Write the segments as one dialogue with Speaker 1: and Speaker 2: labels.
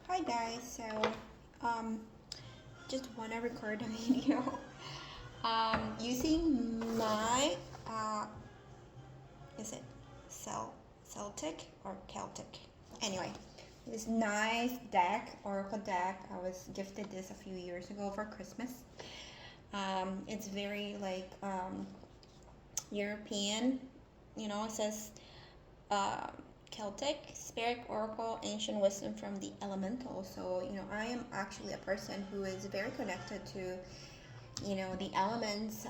Speaker 1: Hi guys, um just wanna record a video using my is it Celtic or Celtic? Anyway, this nice deck, Oracle deck. I was gifted this a few years ago for Christmas. It's very like European, it says uh, Celtic, Spirit, Oracle, Ancient Wisdom from the Elemental. So, I am actually a person who is very connected to, the elements.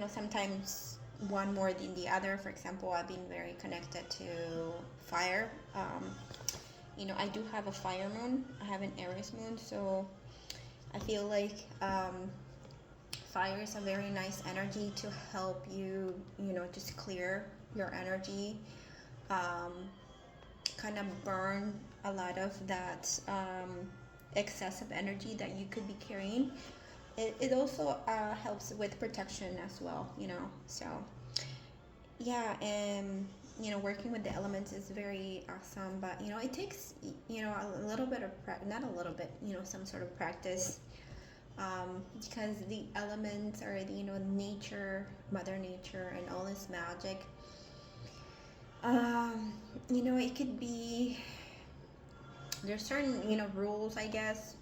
Speaker 1: Sometimes one more than the other. For example, I've been very connected to fire. I do have a fire moon. I have an Aries moon. So I feel like fire is a very nice energy to help you, just clear your energy, um, kind of burn a lot of that excessive energy that you could be carrying. It also helps with protection as well, So, yeah, and, working with the elements is very awesome, but, it takes, a little bit of, not a little bit, some sort of practice because the elements are nature, mother nature, and all this magic. It could be, there's certain rules, I guess,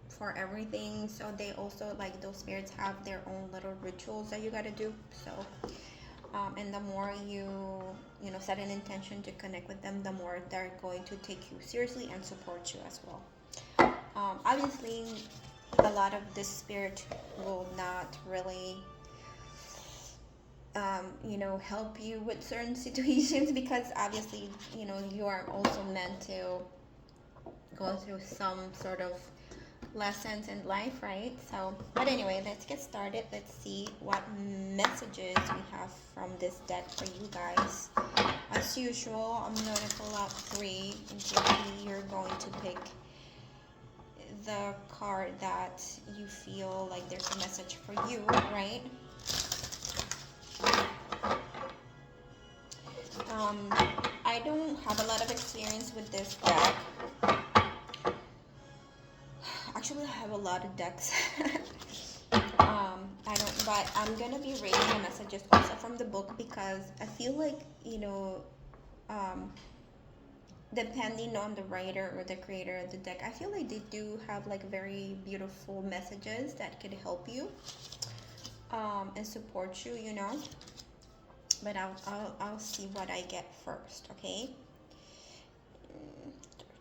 Speaker 1: for everything. So they also, like, those spirits have their own little rituals that you got to do. So and the more you set an intention to connect with them, the more they're going to take you seriously and support you as well. Obviously, a lot of this spirit will not really help you with certain situations because obviously, you are also meant to go through some sort of lessons in life, right? So, but anyway, let's get started. Let's see what messages we have from this deck for you guys. As usual, I'm going to pull out three, and maybe you're going to pick the card that you feel like there's a message for you, right? I don't have a lot of experience with this deck. Actually, I have a lot of decks. But I'm gonna be reading the messages also from the book because I feel like, depending on the writer or the creator of the deck, I feel like they do have like very beautiful messages that could help you and support you, But I'll see what I get first, okay?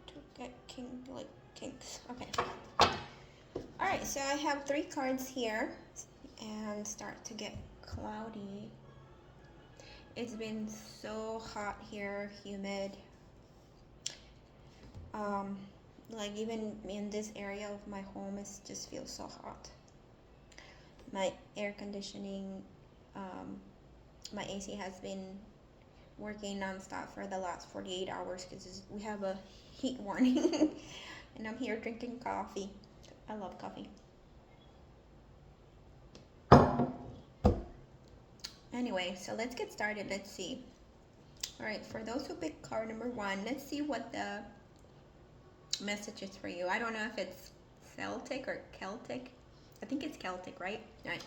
Speaker 1: To get kings. Okay. All right, so I have three cards here, and start to get cloudy. It's been so hot here, humid. Like even in this area of my home, it just feels so hot. My air conditioning, my AC has been working nonstop for the last 48 hours because we have a heat warning. And I'm here drinking coffee. I love coffee. Anyway, so let's get started. Let's see. All right, for those who picked card number one, let's see what the message is for you. I don't know if it's Celtic or Celtic. I think it's Celtic, right? All right.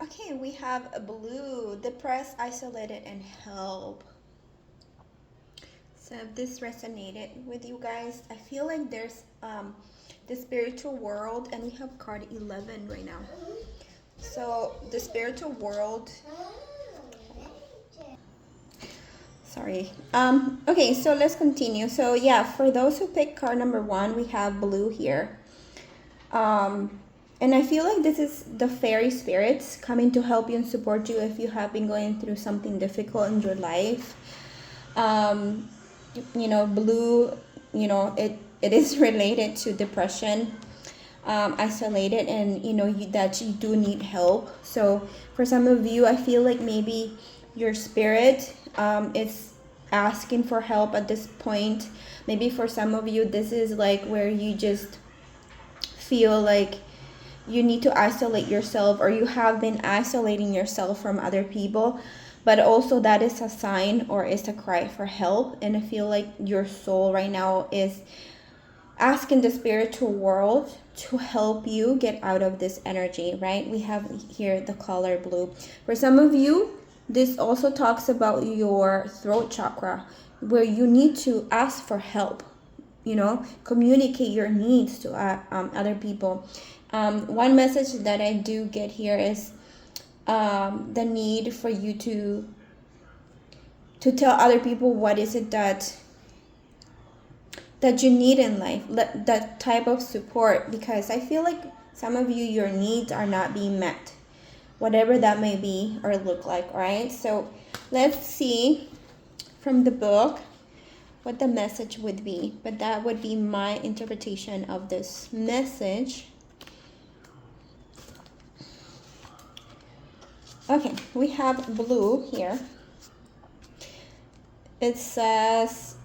Speaker 1: Okay, we have a blue, depressed, isolated, and help. So if this resonated with you guys, I feel like there's the spiritual world, and we have card 11 right now. So the spiritual world, sorry. Okay, so let's continue. So yeah, for those who picked card number one, we have blue here. And I feel like this is the fairy spirits coming to help you and support you if you have been going through something difficult in your life. Blue, it is related to depression, isolated, and that you do need help. So for some of you, I feel like maybe your spirit is asking for help at this point. Maybe for some of you, this is like where you just feel like you need to isolate yourself, or you have been isolating yourself from other people. but also that is a sign or is a cry for help. And I feel like your soul right now is asking the spiritual world to help you get out of this energy, right? We have here the color blue. For some of you, this also talks about your throat chakra, where you need to ask for help, communicate your needs to other people. One message that I do get here is the need for you to tell other people what is it that you need in life, that type of support, because I feel like some of you, your needs are not being met, whatever that may be or look like, right? So let's see from the book what the message would be, but that would be my interpretation of this message. Okay, we have blue here. It says,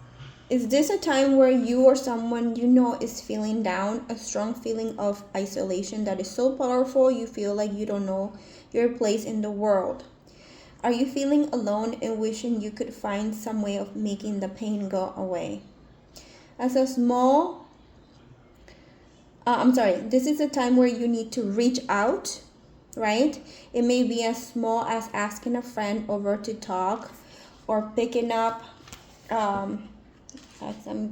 Speaker 1: is this a time where you or someone you know is feeling down, a strong feeling of isolation that is so powerful you feel like you don't know your place in the world? Are you feeling alone and wishing you could find some way of making the pain go away? This is a time where you need to reach out, right? It may be as small as asking a friend over to talk, or picking up, I'm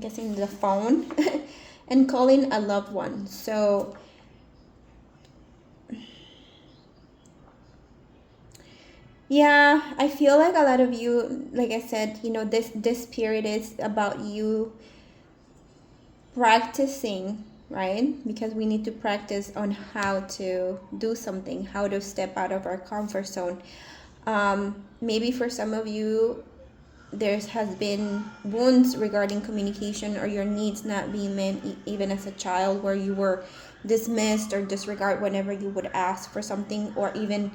Speaker 1: guessing the phone, and calling a loved one. So yeah, I feel like a lot of you, like I said, this period is about you practicing, right? Because we need to practice on how to do something, how to step out of our comfort zone. Maybe for some of you, there has been wounds regarding communication or your needs not being met even as a child, where you were dismissed or disregarded whenever you would ask for something, or even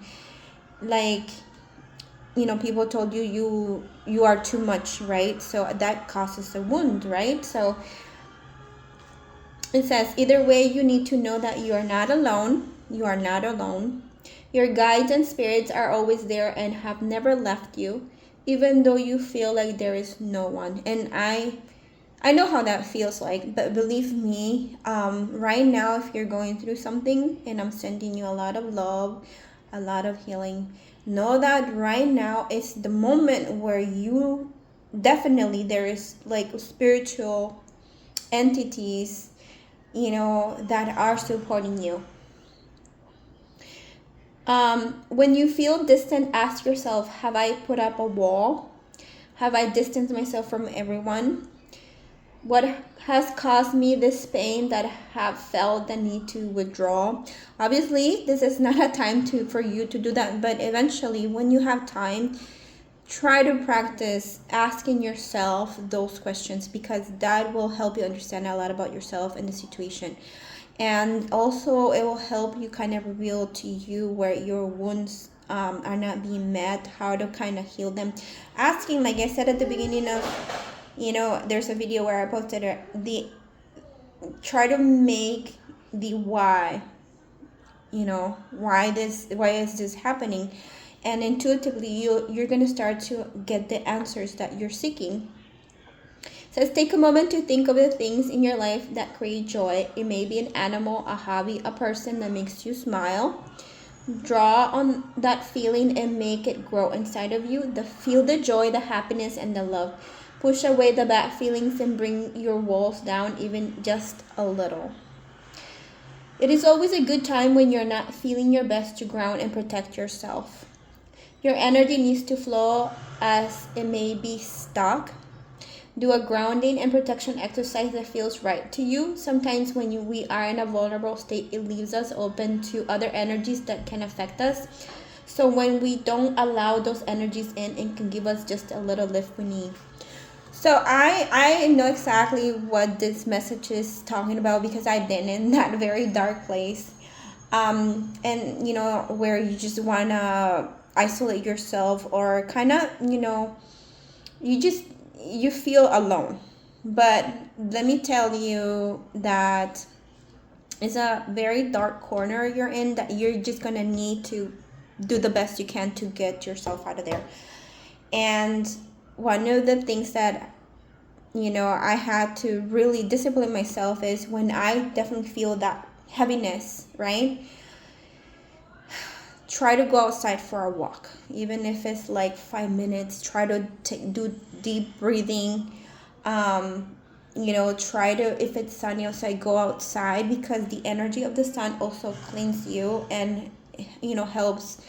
Speaker 1: like people told you are too much, right? So that causes a wound, right? So it says, either way, you need to know that you are not alone. You are not alone. Your guides and spirits are always there and have never left you, even though you feel like there is no one. And I know how that feels like, but believe me, right now, if you're going through something, and I'm sending you a lot of love, a lot of healing, know that right now is the moment where you definitely, there is like spiritual entities, that are supporting you. When you feel distant, ask yourself, have I put up a wall? Have I distanced myself from everyone? What has caused me this pain that have felt the need to withdraw? Obviously, this is not a time for you to do that, but eventually, when you have time, try to practice asking yourself those questions, because that will help you understand a lot about yourself and the situation. And also, it will help you kind of reveal to you where your wounds are not being met, how to kind of heal them. Asking, like I said at the beginning of, there's a video where I posted it, try to make the why, why is this happening? And intuitively, you're going to start to get the answers that you're seeking. It says, take a moment to think of the things in your life that create joy. It may be an animal, a hobby, a person that makes you smile. Draw on that feeling and make it grow inside of you. Feel the joy, the happiness, and the love. Push away the bad feelings and bring your walls down even just a little. It is always a good time when you're not feeling your best to ground and protect yourself. Your energy needs to flow as it may be stuck. Do a grounding and protection exercise that feels right to you. Sometimes when we are in a vulnerable state, it leaves us open to other energies that can affect us. So when we don't allow those energies in, it can give us just a little lift we need. So I know exactly what this message is talking about, because I've been in that very dark place. And where you just want to isolate yourself, or kind of, you feel alone. But let me tell you that it's a very dark corner you're in, that you're just gonna need to do the best you can to get yourself out of there. And one of the things that, you know, I had to really discipline myself is when I definitely feel that heaviness, right? Try to go outside for a walk, even if it's like 5 minutes. Try to do deep breathing. You know, try to, if it's sunny outside, go outside, because the energy of the sun also cleans you and, you know, helps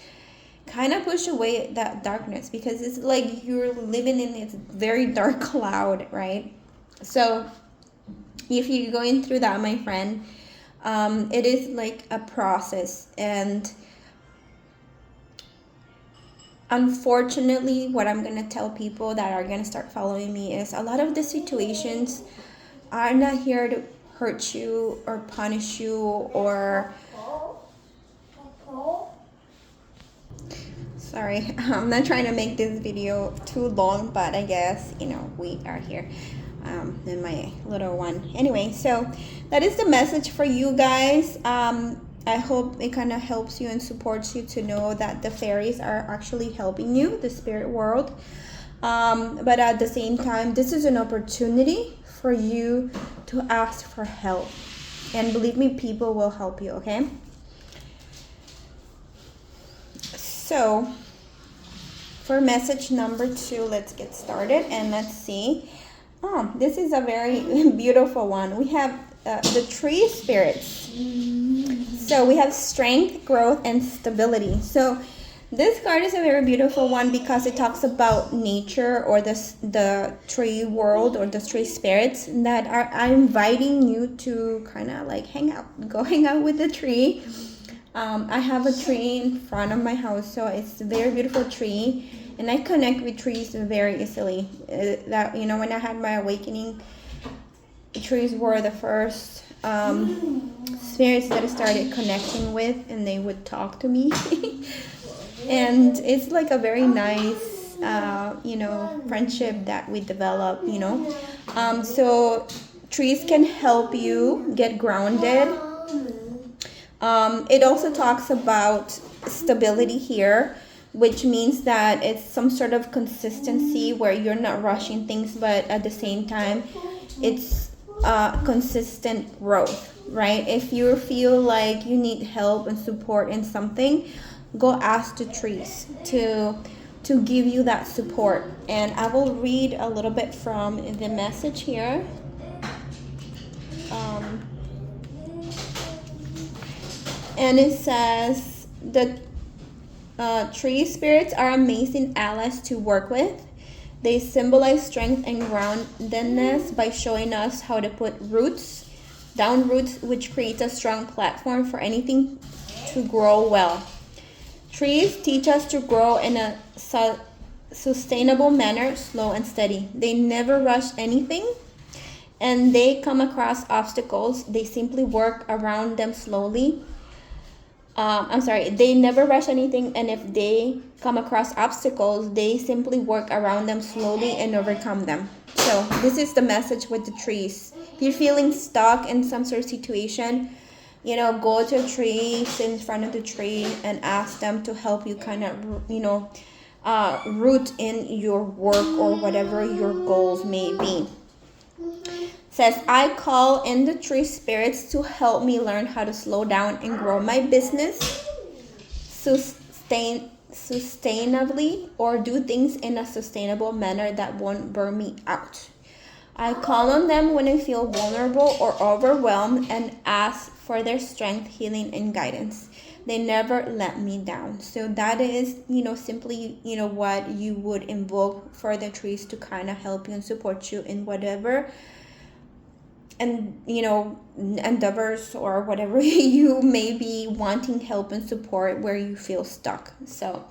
Speaker 1: kind of push away that darkness, because it's like you're living in this very dark cloud, right? So if you're going through that, my friend, it is like a process. And unfortunately, what I'm going to tell people that are going to start following me is a lot of the situations are not here to hurt you or punish you, or sorry, I'm not trying to make this video too long, but I guess, you know, we are here, and my little one. Anyway, so that is the message for you guys. I hope it kind of helps you and supports you to know that the fairies are actually helping you, the spirit world. But at the same time, this is an opportunity for you to ask for help. And believe me, people will help you, okay? So, for message number 2, let's get started and let's see. Oh, this is a very beautiful one. We have the tree spirits. So we have strength, growth, and stability. So this card is a very beautiful one because it talks about nature, or the tree world, or the tree spirits that are inviting you to kind of like hang out, go hang out with the tree. I have a tree in front of my house, so it's a very beautiful tree, and I connect with trees very easily. That, you know, when I had my awakening, trees were the first spirits that I started connecting with, and they would talk to me. And it's like a very nice, you know, friendship that we develop, you know. So trees can help you get grounded. It also talks about stability here, which means that it's some sort of consistency where you're not rushing things, but at the same time, it's consistent growth, right? If you feel like you need help and support in something, go ask the trees to give you that support. And I will read a little bit from the message here. And it says the tree spirits are amazing allies to work with. They symbolize strength and groundedness by showing us how to put down roots, which creates a strong platform for anything to grow well. Trees teach us to grow in a sustainable manner, slow and steady. They never rush anything, and they come across obstacles. They simply work around them slowly. They never rush anything, and if they come across obstacles, they simply work around them slowly and overcome them. So this is the message with the trees. If you're feeling stuck in some sort of situation, you know, go to a tree, sit in front of the tree, and ask them to help you kind of, you know, root in your work or whatever your goals may be. Says, I call in the tree spirits to help me learn how to slow down and grow my business sustainably, or do things in a sustainable manner that won't burn me out. I call on them when I feel vulnerable or overwhelmed and ask for their strength, healing, and guidance. They never let me down. So that is, you know, simply, you know, what you would invoke for the trees to kind of help you and support you in whatever, and, you know, endeavors or whatever you may be wanting help and support where you feel stuck. So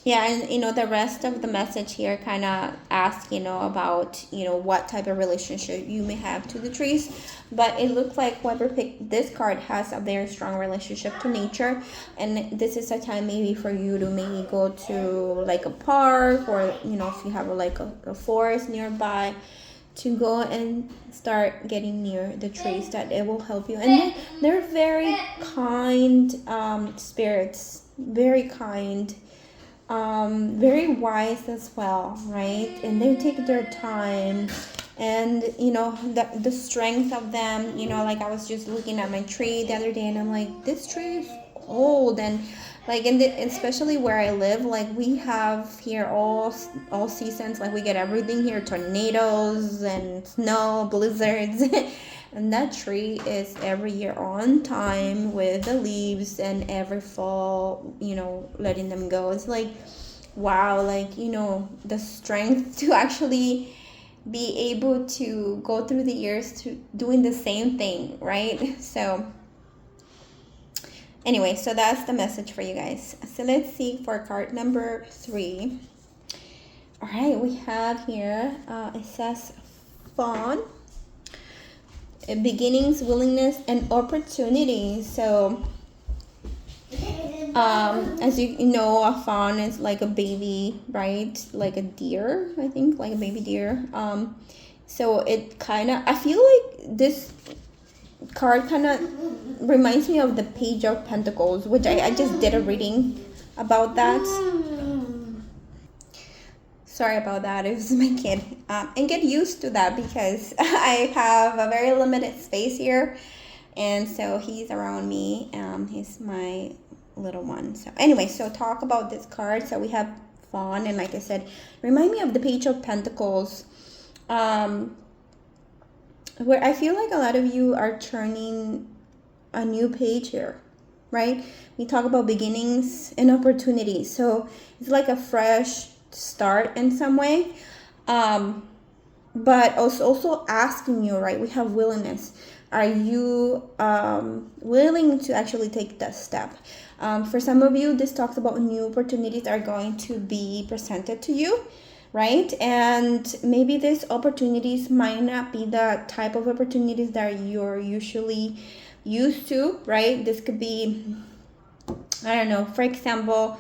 Speaker 1: yeah, and, you know, the rest of the message here kind of asks, you know, about, you know, what type of relationship you may have to the trees. But it looks like whoever picked this card has a very strong relationship to nature, and this is a time maybe for you to maybe go to like a park, or, you know, if you have like a forest nearby, to go and start getting near the trees, that it will help you. And they're very kind spirits. very kind, very wise as well, right? And they take their time, and the strength of them, like I was just looking at my tree the other day, and I'm like, this tree is old. And like especially where I live, like we have here all seasons, like we get everything here, tornadoes and snow, blizzards. And that tree is every year on time with the leaves, and every fall, letting them go. It's like, wow, like, the strength to actually be able to go through the years to doing the same thing, right? So anyway, so that's the message for you guys. So let's see for card number 3. All right, we have here, it says fawn, beginnings, willingness, and opportunities. So as you know, a fawn is like a baby, right? Like a deer, I think, like a baby deer. So it kind of, I feel like this card kind of reminds me of the Page of Pentacles, which I just did a reading about that. Sorry about that, it was my kid. And get used to that, because I have a very limited space here, and so he's around me. He's my little one. So anyway, so talk about this card. So we have fawn, and like I said, remind me of the Page of Pentacles, where I feel like a lot of you are turning a new page here, right? We talk about beginnings and opportunities, so it's like a fresh start in some way, but also asking you, right? We have willingness. Are you willing to actually take that step? For some of you, this talks about new opportunities are going to be presented to you, right? And maybe these opportunities might not be the type of opportunities that you're usually used to, right? This could be, I don't know, for example,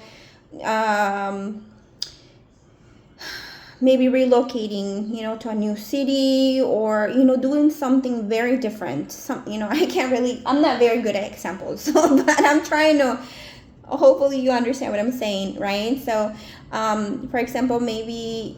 Speaker 1: maybe relocating, to a new city, or, doing something very different. I'm not very good at examples, so, but I'm trying to, hopefully you understand what I'm saying, right? So, for example, maybe,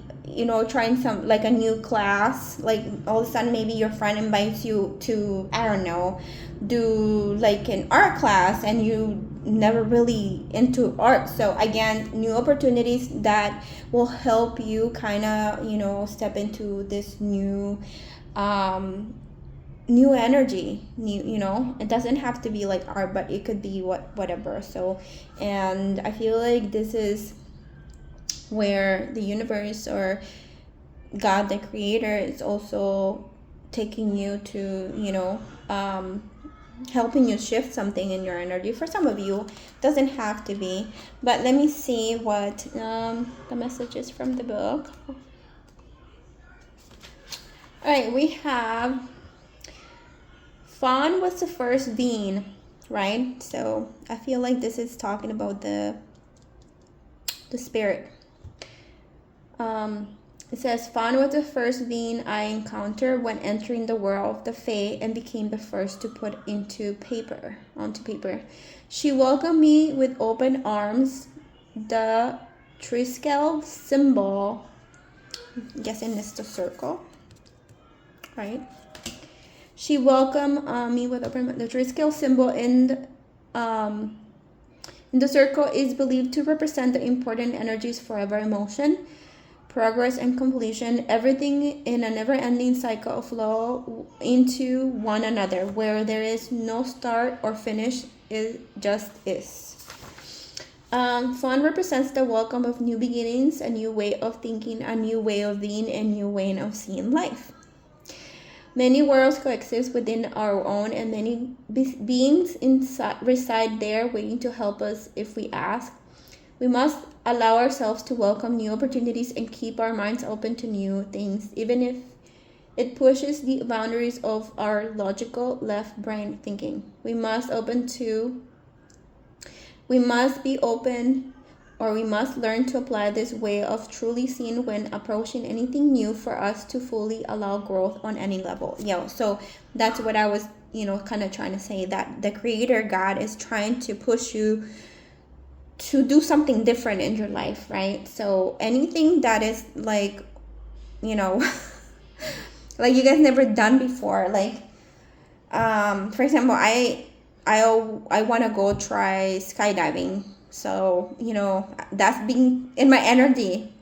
Speaker 1: trying some, like a new class, like all of a sudden maybe your friend invites you to, I don't know, do like an art class, and you never really into art. So again, new opportunities that will help you kind of, step into this new energy. It doesn't have to be like art, but it could be whatever. So, and I feel like this is where the universe, or God, the creator, is also taking you to, helping you shift something in your energy. For some of you, doesn't have to be, but let me see what the message is from the book. All right, we have fawn was the first being, right? So I feel like this is talking about the spirit. It says, fawn was the first being I encountered when entering the world of the Fae, and became the first to put onto paper. She welcomed me with open arms. The Triskel symbol, I'm guessing it's the circle, right? She welcomed me with open arms. The Triskel symbol in the circle is believed to represent the important energies forever emotion, progress, and completion, everything in a never-ending cycle of flow into one another, where there is no start or finish, it just is. Fawn represents the welcome of new beginnings, a new way of thinking, a new way of being, a new way of seeing life. Many worlds coexist within our own, and many beings inside reside there, waiting to help us if we ask. We must allow ourselves to welcome new opportunities and keep our minds open to new things, even if it pushes the boundaries of our logical left brain thinking. We must be open, or we must learn to apply this way of truly seeing when approaching anything new, for us to fully allow growth on any level. So that's what I was, kind of trying to say, that the creator God is trying to push you to do something different in your life, right? So anything that is like, you know, like you guys never done before, like for example, I want to go try skydiving. So you know, that's being in my energy.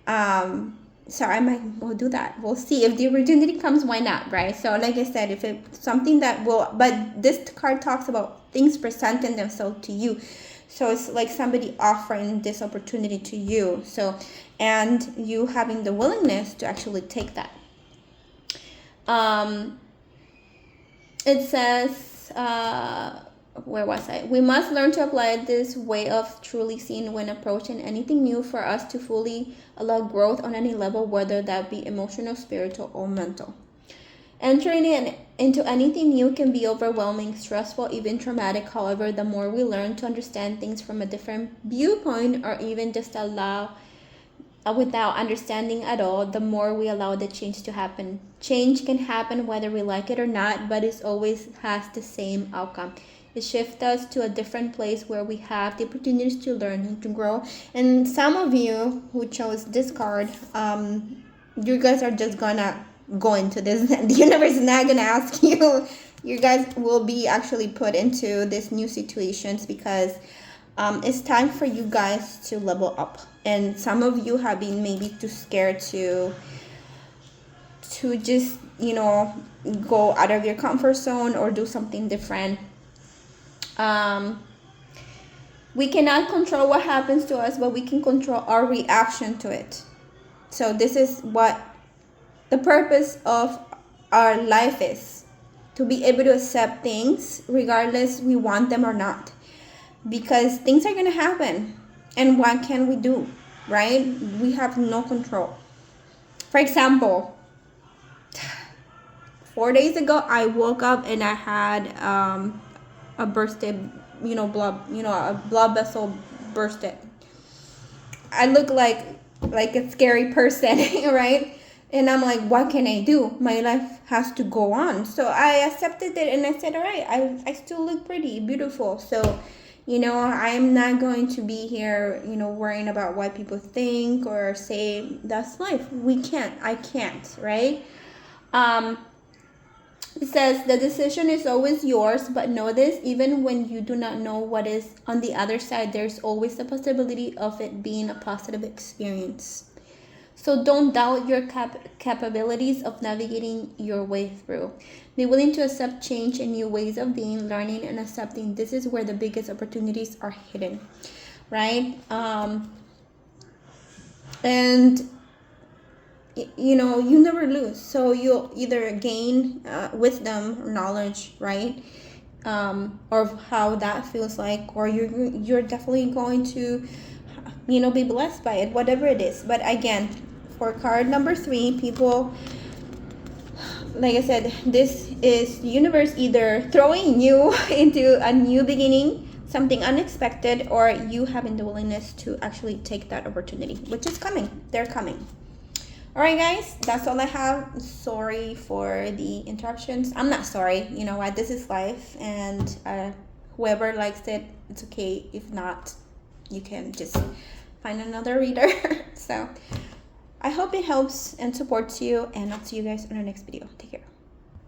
Speaker 1: um so I might will do that. We'll see if the opportunity comes, why not, right? So like I said, if it's something that will, but this card talks about things presenting themselves to you. So it's like somebody offering this opportunity to you, so, and you having the willingness to actually take that. um it says, where was I? We must learn to apply this way of truly seeing when approaching anything new for us to fully allow growth on any level, whether that be emotional, spiritual, or mental. Entering into anything new can be overwhelming, stressful, even traumatic. However, the more we learn to understand things from a different viewpoint, or even just allow without understanding at all, the more we allow the change to happen. Change can happen whether we like it or not, but it always has the same outcome. It shifts us to a different place where we have the opportunities to learn and to grow. And some of you who chose this card, you guys are just gonna go into this. The universe is not gonna ask you. You guys will be actually put into these new situations because it's time for you guys to level up. And some of you have been maybe too scared to just, you know, go out of your comfort zone or do something different. We cannot control what happens to us, but we can control our reaction to it. So this is what the purpose of our life is, to be able to accept things regardless we want them or not, because things are going to happen. And what can we do, right? We have no control. For example, 4 days ago I woke up and I had a bursted, a blood vessel bursted. I look like a scary person, right? And I'm like, what can I do? My life has to go on. So I accepted it and I said, all right, I still look pretty, beautiful. So, you know, I'm not going to be here, you know, worrying about what people think or say. That's life. I can't, right? It says the decision is always yours, but know this, even when you do not know what is on the other side, there's always the possibility of it being a positive experience. So don't doubt your capabilities of navigating your way through. Be willing to accept change and new ways of being, learning, and accepting. This is where the biggest opportunities are hidden, right? And you know, you never lose. So you'll either gain wisdom or knowledge, right? Or how that feels like, or you're definitely going to, you know, be blessed by it, whatever it is. But again, for card number 3, people, like I said, this is the universe either throwing you into a new beginning, something unexpected, or you having the willingness to actually take that opportunity, which is coming. They're coming. All right, guys, that's all I have. Sorry for the interruptions. I'm not sorry. You know what? This is life, and whoever likes it, it's okay. If not, you can just find another reader. So I hope it helps and supports you, and I'll see you guys in our next video. Take care.